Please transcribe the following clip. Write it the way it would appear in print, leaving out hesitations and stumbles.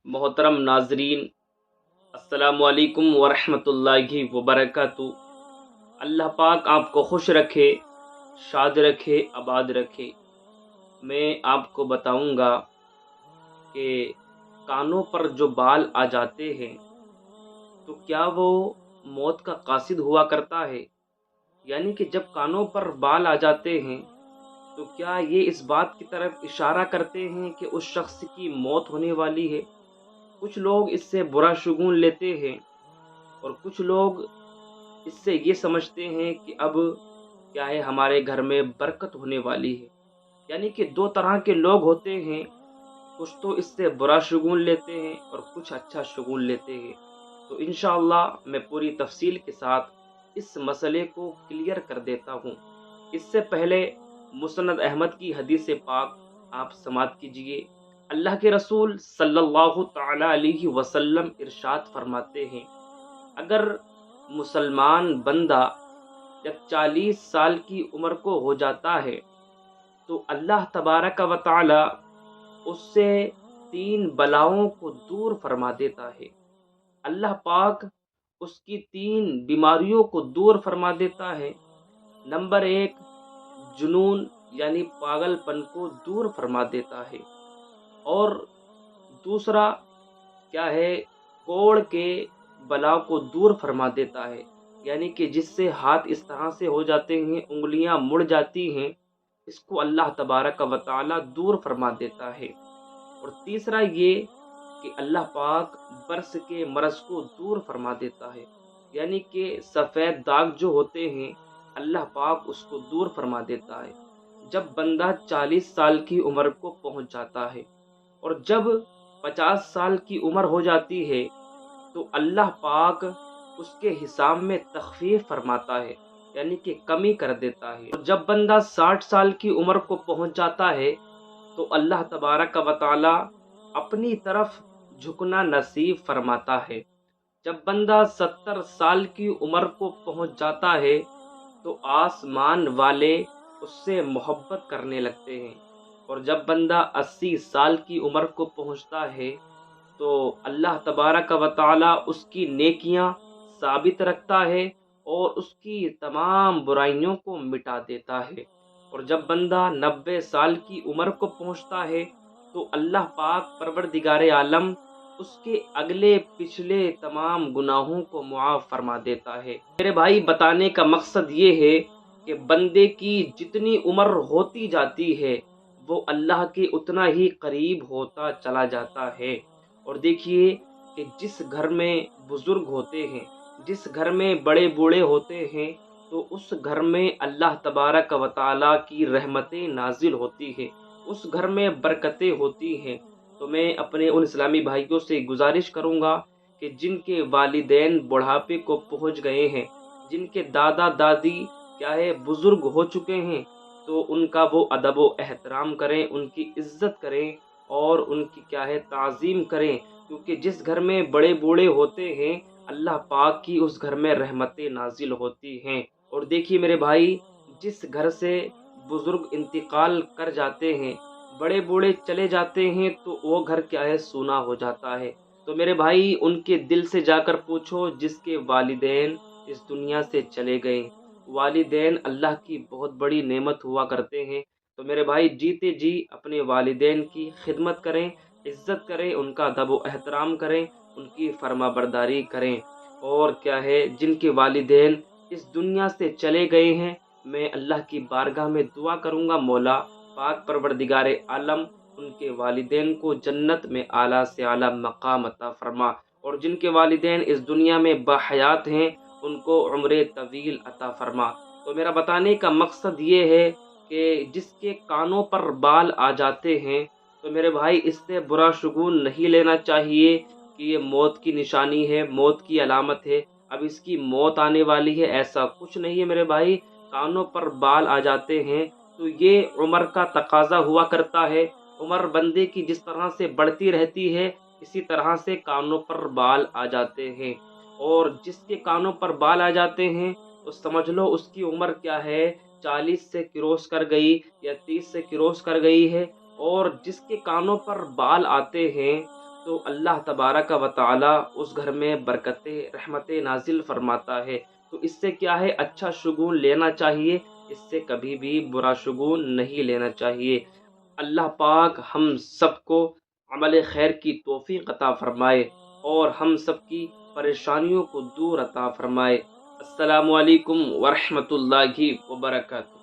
मोहतरम नाजरीन, अस्सलामु अलैकुम वरहमतुल्लाहि वबरकातुहू। अल्लाह पाक आपको खुश रखे, शाद रखे, आबाद रखे। मैं आपको बताऊंगा कि कानों पर जो बाल आ जाते हैं तो क्या वो मौत का कासिद हुआ करता है। यानी कि जब कानों पर बाल आ जाते हैं तो क्या ये इस बात की तरफ इशारा करते हैं कि उस शख्स की मौत होने वाली है। कुछ लोग इससे बुरा शुगून लेते हैं और कुछ लोग इससे ये समझते हैं कि अब क्या है, हमारे घर में बरकत होने वाली है। यानी कि दो तरह के लोग होते हैं, कुछ तो इससे बुरा शुगून लेते हैं और कुछ अच्छा शुगून लेते हैं। तो इंशाअल्लाह मैं पूरी तफसील के साथ इस मसले को क्लियर कर देता हूँ। इससे पहले मुस्नद अहमद की हदीस पाक आप समात कीजिए। अल्लाह के रसूल सल्लल्लाहु ताला अलैहि वसल्लम इरशाद फरमाते हैं, अगर मुसलमान बंदा जब 40 साल की उम्र को हो जाता है तो अल्लाह तबारक व ताला उससे 3 बलाओं को दूर फरमा देता है। अल्लाह पाक उसकी 3 बीमारियों को दूर फरमा देता है। नंबर 1, जुनून यानी पागलपन को दूर फरमा देता है। और दूसरा क्या है, कोढ़ के बला को दूर फरमा देता है। यानी कि जिससे हाथ इस तरह से हो जाते हैं, उंगलियां मुड़ जाती हैं, इसको अल्लाह तबारक व ताला दूर फरमा देता है। और तीसरा ये कि अल्लाह पाक बर्स के मरज को दूर फरमा देता है। यानी कि सफ़ेद दाग जो होते हैं, अल्लाह पाक उसको दूर फरमा देता है जब बंदा 40 साल की उम्र को पहुंच जाता है। और जब 50 साल की उम्र हो जाती है तो अल्लाह पाक उसके हिसाब में तखफीफ फरमाता है, यानी कि कमी कर देता है। और जब बंदा 60 साल की उम्र को पहुंच जाता है तो अल्लाह तबारक व ताला अपनी तरफ झुकना नसीब फरमाता है। जब बंदा 70 साल की उम्र को पहुंच जाता है तो आसमान वाले उससे मोहब्बत करने लगते हैं। और जब बंदा 80 साल की उम्र को पहुंचता है तो अल्लाह तबारक व ताला उसकी नेकियां साबित रखता है और उसकी तमाम बुराइयों को मिटा देता है। और जब बंदा 90 साल की उम्र को पहुंचता है तो अल्लाह पाक परवरदिगार आलम उसके अगले पिछले तमाम गुनाहों को मुआफ़ फरमा देता है। मेरे भाई, बताने का मकसद ये है कि बंदे की जितनी उम्र होती जाती है वो अल्लाह के उतना ही करीब होता चला जाता है। और देखिए कि जिस घर में बुजुर्ग होते हैं, जिस घर में बड़े बूढ़े होते हैं, तो उस घर में अल्लाह तबारक व ताला की रहमतें नाजिल होती है, उस घर में बरकतें होती हैं। तो मैं अपने उन इस्लामी भाइयों से गुजारिश करूंगा कि जिनके वालिदैन बुढ़ापे को पहुंच गए हैं, जिनके दादा दादी क्या है बुजुर्ग हो चुके हैं, तो उनका वो अदब व एहतराम करें, उनकी इज्जत करें और उनकी क्या है ताज़ीम करें। क्योंकि जिस घर में बड़े बूढ़े होते हैं, अल्लाह पाक की उस घर में रहमतें नाजिल होती हैं। और देखिए मेरे भाई, जिस घर से बुजुर्ग इंतकाल कर जाते हैं, बड़े बूढ़े चले जाते हैं, तो वो घर क्या है सूना हो जाता है। तो मेरे भाई, उनके दिल से जाकर पूछो जिसके वालिदैन इस दुनिया से चले गए। वालिदैन अल्लाह की बहुत बड़ी नेमत हुआ करते हैं। तो मेरे भाई, जीते जी अपने वालिदैन की खिदमत करें, इज्जत करें, उनका अदब व एहतराम करें, उनकी फर्माबरदारी करें। और क्या है, जिनके वालिदैन इस दुनिया से चले गए हैं, मैं अल्लाह की बारगाह में दुआ करूंगा, मौला पाक परवरदिगार आलम उनके वालिदैन को जन्नत में आला से आला मकाम अता फरमा। और जिनके वालिदैन इस दुनिया में बाहयात हैं, उनको उम्र तवील अता फरमा। तो मेरा बताने का मकसद ये है कि जिसके कानों पर बाल आ जाते हैं, तो मेरे भाई इससे बुरा शुगून नहीं लेना चाहिए कि ये मौत की निशानी है, मौत की अलामत है, अब इसकी मौत आने वाली है। ऐसा कुछ नहीं है मेरे भाई। कानों पर बाल आ जाते हैं तो ये उम्र का तकाजा हुआ करता है। उम्र बंदे की जिस तरह से बढ़ती रहती है, इसी तरह से कानों पर बाल आ जाते हैं। और जिसके कानों पर बाल आ जाते हैं तो समझ लो उसकी उम्र क्या है, 40 से क्रॉस कर गई या 30 से क्रॉस कर गई है। और जिसके कानों पर बाल आते हैं تو اللہ تبارک و تعالی اس گھر میں برکتیں رحمتیں نازل فرماتا ہے۔ تو اس سے کیا ہے، اچھا شگون لینا چاہیے، اس سے کبھی بھی برا شگون نہیں لینا چاہیے۔ اللہ پاک ہم سب کو عمل خیر کی توفیق عطا فرمائے اور ہم سب کی پریشانیوں کو دور عطا فرمائے۔ السلام علیکم ورحمۃ اللہ وبرکاتہ۔